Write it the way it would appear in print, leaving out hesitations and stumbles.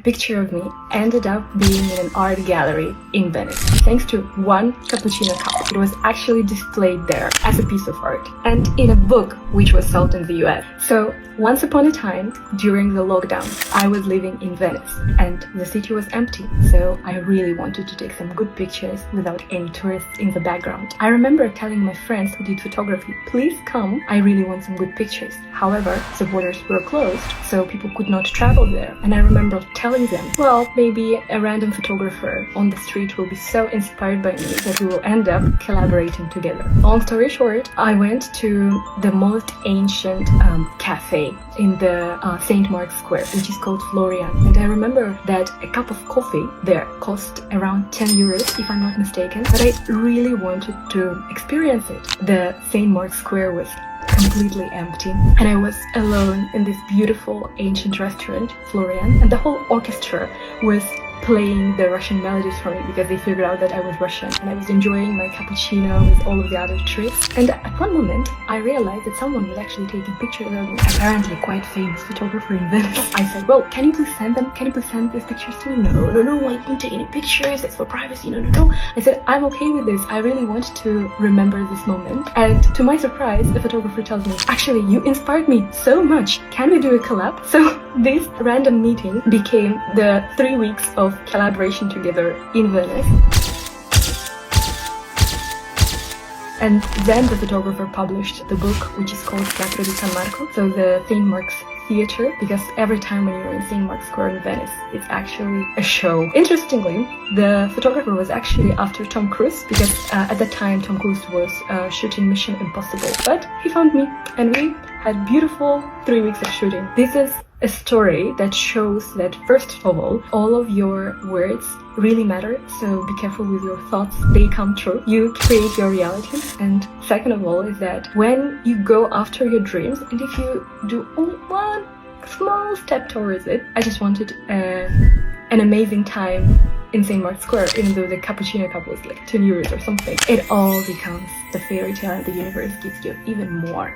picture of me ended up being in an art gallery in Venice, thanks to one cappuccino cup. It was actually displayed there as a piece of art, and in a book which was sold in the US. So once upon a time, during the lockdown, I was living in Venice and the city was empty, so I really wanted to take some good pictures without any tourists in the background. I remember telling my friends who did photography, please come, I really want some good pictures. However, the borders were closed, so people could not travel there. And I remember telling them, well, maybe a random photographer on the street will be so inspired by me that we will end up collaborating together. Long story short, I went to the most ancient cafe in the St. Mark's Square, which is called Florian. And I remember that a cup of coffee there cost around 10 euros, if I'm not mistaken, but I really wanted to experience it. The St. Mark's Square was completely empty, and I was alone in this beautiful ancient restaurant, Florian, and the whole orchestra was playing the Russian melodies for me because they figured out that I was Russian, and I was enjoying my cappuccino with all of the other tricks. And at one moment I realized that someone was actually taking pictures of me, apparently quite famous photographer in Venice. I said, well, can you please send them? Can you please send these pictures to me? No, I didn't take any pictures, it's for privacy, no. I said, I'm okay with this, I really want to remember this moment. And to my surprise, the photographer tells me, actually, you inspired me so much, can we do a collab? So this random meeting became the 3 weeks of collaboration together in Venice. And then the photographer published the book, which is called Teatro di San Marco, so the St. Mark's Theatre, because every time when you're in St. Mark's Square in Venice, it's actually a show. Interestingly, the photographer was actually after Tom Cruise, because at that time Tom Cruise was shooting Mission Impossible, but he found me and we had beautiful 3 weeks of shooting. This is a story that shows that, first of all of your words really matter, so be careful with your thoughts, they come true. You create your reality. And second of all is that when you go after your dreams, and if you do only one small step towards it, I just wanted an amazing time in St. Mark's Square, even though the cappuccino cup was like 10 euros or something. It all becomes the fairy tale and the universe gives you even more.